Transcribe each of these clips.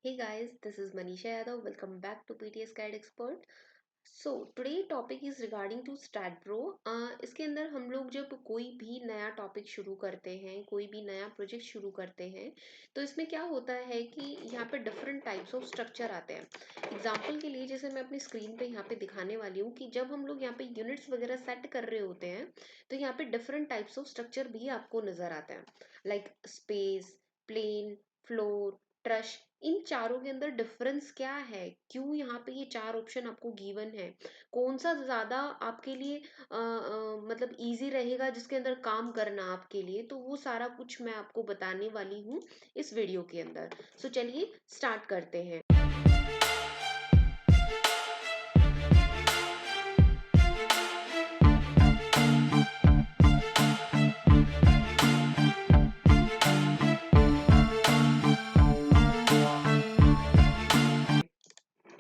Hey guys, this is Manisha Yadav. Welcome back to PTS Guide Expert. Today topic is regarding to StatPro. इसके अंदर हम लोग जब कोई भी नया टॉपिक शुरू करते हैं, कोई भी नया प्रोजेक्ट शुरू करते हैं, तो इसमें क्या होता है कि यहाँ पे डिफरेंट टाइप्स ऑफ स्ट्रक्चर आते हैं। एग्जाम्पल के लिए जैसे मैं अपनी स्क्रीन पे यहाँ पे दिखाने वाली हूँ कि जब हम लोग यहाँ पे यूनिट्स वगैरह सेट कर रहे होते हैं, तो यहाँ पे डिफरेंट टाइप्स ऑफ स्ट्रक्चर भी आपको नजर आते हैं, लाइक स्पेस, प्लेन, फ्लोर, ट्रश। इन चारों के अंदर डिफरेंस क्या है, क्यों यहाँ पे ये चार ऑप्शन आपको गिवन है, कौन सा ज्यादा आपके लिए मतलब इजी रहेगा जिसके अंदर काम करना आपके लिए, तो वो सारा कुछ मैं आपको बताने वाली हूँ इस वीडियो के अंदर। चलिए स्टार्ट करते हैं।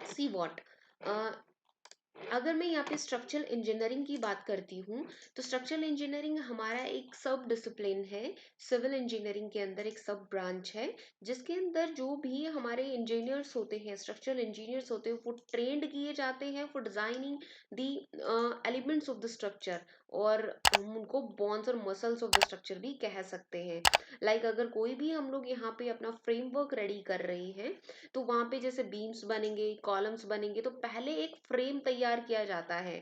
सी वॉट, अगर मैं यहाँ पे स्ट्रक्चरल इंजीनियरिंग की बात करती हूँ, तो स्ट्रक्चरल इंजीनियरिंग हमारा एक सब डिसिप्लिन है। सिविल इंजीनियरिंग के अंदर एक सब ब्रांच है, जिसके अंदर जो भी हमारे इंजीनियर्स होते हैं, स्ट्रक्चरल इंजीनियर्स होते हैं, वो ट्रेंड किए जाते हैं for designing the elements of the structure, और हम उनको बोन्स और मसल्स ऑफ द स्ट्रक्चर भी कह सकते हैं। अगर कोई भी हम लोग यहाँ पे अपना फ्रेमवर्क रेडी कर रहे हैं, तो वहां पे जैसे बीम्स बनेंगे, कॉलम्स बनेंगे, तो पहले एक फ्रेम तैयार किया जाता है।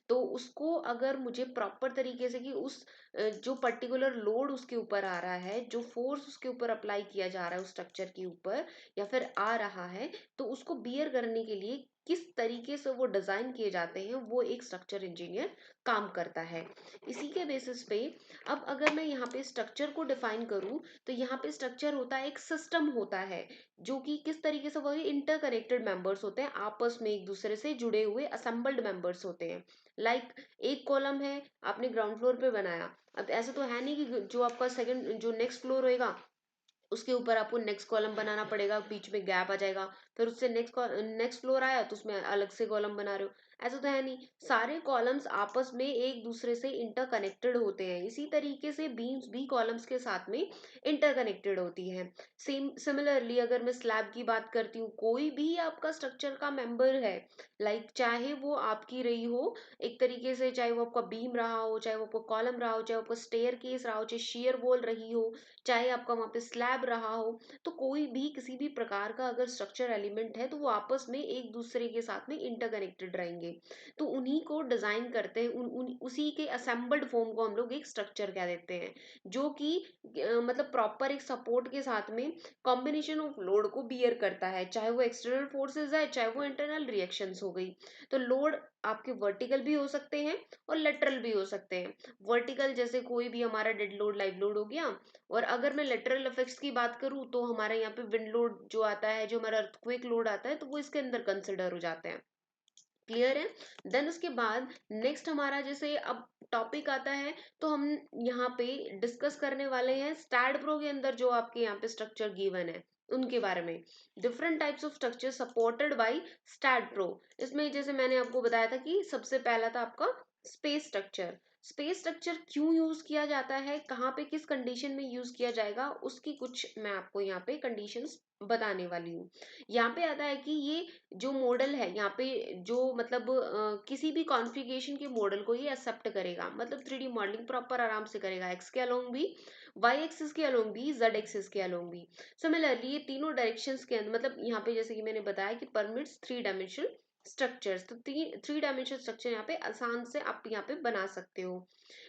तो उसको अगर मुझे प्रॉपर तरीके से कि उस जो पर्टिकुलर लोड उसके ऊपर आ रहा है, जो फोर्स उसके ऊपर अप्लाई किया जा रहा है उस स्ट्रक्चर के ऊपर या फिर आ रहा है, तो उसको बियर करने के लिए किस तरीके से वो डिजाइन किए जाते हैं, वो एक स्ट्रक्चर इंजीनियर काम करता है। इसी के बेसिस पे अब अगर मैं यहाँ पे स्ट्रक्चर को डिफाइन करूँ, तो यहाँ पे स्ट्रक्चर होता है, एक सिस्टम होता है, जो कि किस तरीके से वो इंटरकनेक्टेड मेंबर्स होते हैं, आपस में एक दूसरे से जुड़े हुए असेंबल्ड मेंबर्स होते हैं। एक कॉलम है, आपने ग्राउंड फ्लोर पे बनाया, अब ऐसा तो है नहीं कि जो आपका सेकंड जो नेक्स्ट फ्लोर होएगा उसके ऊपर आपको नेक्स्ट कॉलम बनाना पड़ेगा, बीच में गैप आ जाएगा, फिर उससे नेक्स्ट फ्लोर आया तो उसमें अलग से कॉलम बना रहे हो। ऐसा तो है नहीं, सारे कॉलम्स आपस में एक दूसरे से इंटरकनेक्टेड होते हैं। इसी तरीके से बीम्स भी कॉलम्स के साथ में इंटरकनेक्टेड होती है। सेम सिमिलरली अगर मैं स्लैब की बात करती हूँ, कोई भी आपका स्ट्रक्चर का मेंबर है, चाहे वो आपकी रही हो एक तरीके से, चाहे वो आपका बीम रहा हो, चाहे वो आपका कॉलम रहा हो, चाहे वो आपका स्टेयर केस रहा हो, चाहे शियर वॉल रही हो, चाहे आपका वहां पे स्लैब रहा हो, तो कोई भी किसी भी प्रकार का अगर स्ट्रक्चर एलिमेंट है, तो वो आपस में एक दूसरे के साथ में इंटरकनेक्टेड रहेंगे। तो उन्हीं को डिजाइन करते हैं, उसी के असेंबल्ड फॉर्म को हम लोग एक स्ट्रक्चर कह देते हैं, जो कि मतलब प्रॉपर एक सपोर्ट के साथ में कॉम्बिनेशन ऑफ लोड को बियर करता है, चाहे वो एक्सटर्नल फोर्सेस है, चाहे वो इंटरनल रिएक्शंस हो गई। तो लोड आपके वर्टिकल भी हो सकते हैं और लेटरल भी हो सकते हैं। वर्टिकल जैसे कोई भी हमारा डेड लोड, लाइव लोड हो गया, और अगर मैं लेटरल इफेक्ट्स की बात करूं, तो हमारे यहाँ पे विंड लोड जो आता है, जो हमारा अर्थक्वेक लोड आता है, तो वो इसके अंदर कंसिडर हो जाते हैं। क्लियर है? देन उसके बाद नेक्स्ट हमारा जैसे अब टॉपिक आता है, तो हम यहाँ पे डिस्कस करने वाले हैं स्टैड प्रो के अंदर जो आपके यहाँ पे स्ट्रक्चर गिवन है उनके बारे में। Different types of structure supported by STAAD Pro. इसमें जैसे मैंने आपको बताया था कि सबसे पहला था आपका स्पेस स्ट्रक्चर। स्पेस स्ट्रक्चर क्यों यूज किया जाता है, कहाँ पे किस कंडीशन में यूज किया जाएगा, उसकी कुछ मैं आपको यहाँ पे कंडीशंस बताने वाली हूँ। यहाँ पे आता है कि ये जो मॉडल है यहाँ पे, जो मतलब किसी भी कॉन्फ़िगरेशन के मॉडल को ये एक्सेप्ट करेगा, मतलब 3D मॉडलिंग प्रॉपर आराम से करेगा, एक्स के अलोंग भी, वाई एक्सिस के अलोंग भी, जेड एक्सिस के अलोंग भी। सिमिलरली ये तीनों डायरेक्शंस के अंदर, मतलब यहाँ पे जैसे कि मैंने बताया कि परमिट्स 3 डायमेंशनल स्ट्रक्चर्स, तो 3 डायमेंशनल स्ट्रक्चर यहाँ पे आसान से आप यहाँ पे बना सकते हो।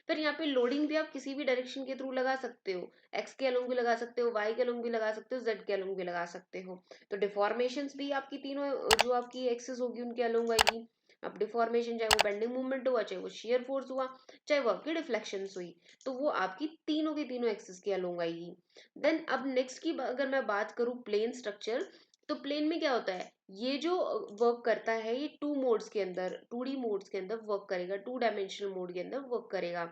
फिर यहाँ पे लोडिंग भी आप किसी भी डायरेक्शन के थ्रू लगा सकते हो, एक्स के अलोंग भी लगा सकते हो, वाई के अलोंग भी लगा सकते हो, जेड के अलोंग भी लगा सकते हो। तो डिफॉर्मेशंस भी आपकी तीनों जो आपकी एक्सेस होगी उनके अलोंग आएगी। अब डिफॉर्मेशन चाहे वो बेंडिंग मूवमेंट हुआ, चाहे वो शेयर फोर्स हुआ, चाहे वो आपकी डिफ्लेक्शंस हुई, तो वो आपकी तीनों की तीनों एक्सेस के अलोंग आएगी। देन अब नेक्स्ट की अगर मैं बात करूं प्लेन स्ट्रक्चर, तो प्लेन में क्या होता है, ये जो वर्क करता है, ये 2 मोड्स के अंदर, 2D मोड्स के अंदर वर्क करेगा, 2 डायमेंशनल मोड के अंदर वर्क करेगा।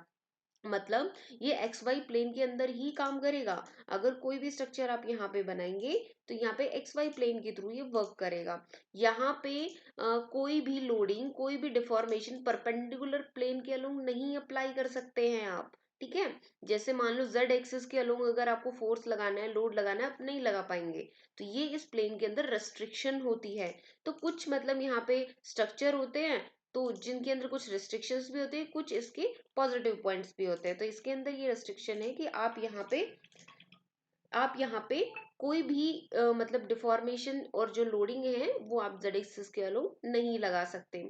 मतलब ये एक्स वाई प्लेन के अंदर ही काम करेगा। अगर कोई भी स्ट्रक्चर आप यहाँ पे बनाएंगे, तो यहाँ पे एक्स वाई प्लेन के थ्रू ये वर्क करेगा। यहाँ पे कोई भी लोडिंग, कोई भी डिफॉर्मेशन परपेंडिकुलर प्लेन के अलोंग नहीं अप्लाई कर सकते हैं आप। ठीक है। जैसे मान लो जेड एक्सिस के अलोंग अगर आपको फोर्स लगाना है, लोड लगाना है, आप नहीं लगा पाएंगे, तो ये इस प्लेन के अंदर रेस्ट्रिक्शन होती है। तो कुछ मतलब यहाँ पे स्ट्रक्चर होते हैं तो जिनके अंदर कुछ रिस्ट्रिक्शंस भी होते हैं, कुछ इसके पॉजिटिव पॉइंट्स भी होते हैं। तो इसके अंदर ये रेस्ट्रिक्शन है कि आप यहाँ पे कोई भी मतलब डिफॉर्मेशन और जो लोडिंग है वो आप जेड एक्सिस के अलो नहीं लगा सकते।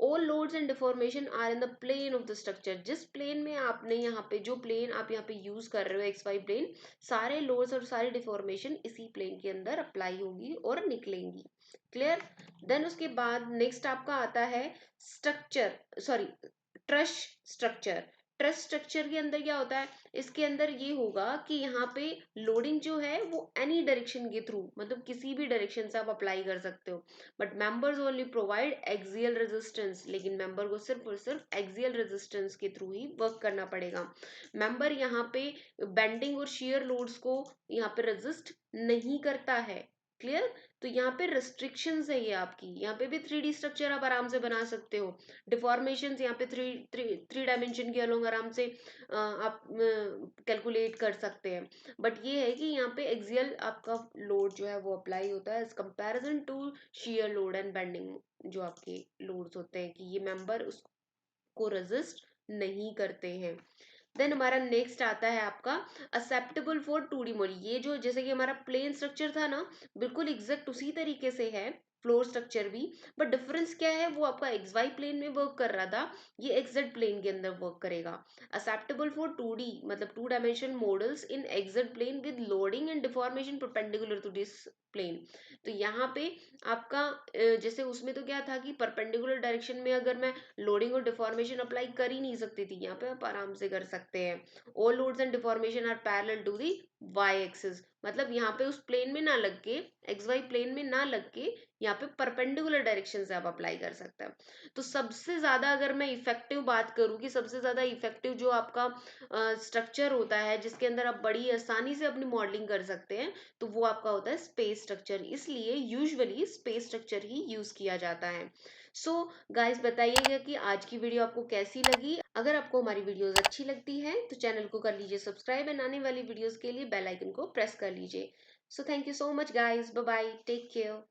All loads and deformation are in the plane of the structure. जिस प्लेन में आपने यहाँ पे जो प्लेन आप यहाँ पे यूज कर रहे हो एक्स वाई प्लेन, सारे लोड्स और सारी डिफॉर्मेशन इसी प्लेन के अंदर अप्लाई होगी और निकलेंगी। क्लियर। देन उसके बाद नेक्स्ट आपका आता है structure, sorry, truss structure. Truss structure के अंदर क्या होता है, इसके अंदर ये होगा कि यहाँ पे लोडिंग जो है वो एनी डायरेक्शन के थ्रू, मतलब किसी भी डायरेक्शन से आप अप्लाई कर सकते हो, but members only provide axial resistance. लेकिन मेंबर को सिर्फ और सिर्फ एक्सियल रेजिस्टेंस के थ्रू ही वर्क करना पड़ेगा। मेंबर यहाँ पे बेंडिंग और शियर लोड्स को यहाँ पे रेजिस्ट नहीं करता है। क्लियर। तो यहाँ पे रिस्ट्रिक्शंस है ये आपकी। यहाँ पे भी 3D स्ट्रक्चर आप आराम से बना सकते हो। डिफॉर्मेशन यहाँ पे थ्री डायमेंशन के अलोंग आराम से आप कैलकुलेट कर सकते हैं। बट ये है कि यहाँ पे एक्सियल आपका लोड जो है वो अप्लाई होता है as comparison to shear load and bending, जो आपके लोड्स होते हैं कि ये मेंबर उसको रेजिस्ट नहीं करते हैं। देन हमारा नेक्स्ट आता है आपका असेप्टेबल फॉर 2D मॉडल। ये जो जैसे कि हमारा प्लेन स्ट्रक्चर था ना, बिल्कुल एग्जैक्ट उसी तरीके से है फ्लोर स्ट्रक्चर भी, बट डिफरेंस क्या है, वो आपका एक्स वाई प्लेन में वर्क कर रहा था, ये एक्जेड प्लेन के अंदर वर्क करेगा। असेप्टेबल फॉर 2D मतलब 2 dimension models in XZ plane with loading and deformation perpendicular to this plane. तो यहाँ पे आपका जैसे उसमें तो क्या था कि परपेंडिकुलर डायरेक्शन में अगर मैं लोडिंग और डिफॉर्मेशन अप्लाई कर ही नहीं सकती थी, यहाँ पे आप आराम से कर सकते हैं। All loads and deformation are parallel to the y axis, मतलब यहाँ पे उस प्लेन में ना लग के, एक्स वाई प्लेन में ना लग के, यहाँ पे परपेंडिकुलर डायरेक्शन से आप अप्लाई कर सकते हैं। तो सबसे ज्यादा अगर मैं इफेक्टिव बात करूँ कि सबसे ज्यादा इफेक्टिव जो आपका स्ट्रक्चर होता है जिसके अंदर आप बड़ी आसानी से अपनी मॉडलिंग कर सकते हैं, तो वो आपका होता है स्पेस स्ट्रक्चर। इसलिए यूजुअली स्पेस स्ट्रक्चर ही यूज किया जाता है। सो गाइस, बताइएगा कि आज की वीडियो आपको कैसी लगी। अगर आपको हमारी वीडियोस अच्छी लगती है तो चैनल को कर लीजिए सब्सक्राइब एंड आने वाली वीडियोस के लिए बेल आइकन को प्रेस कर लीजिए। So thank you so much guys, bye bye, take care.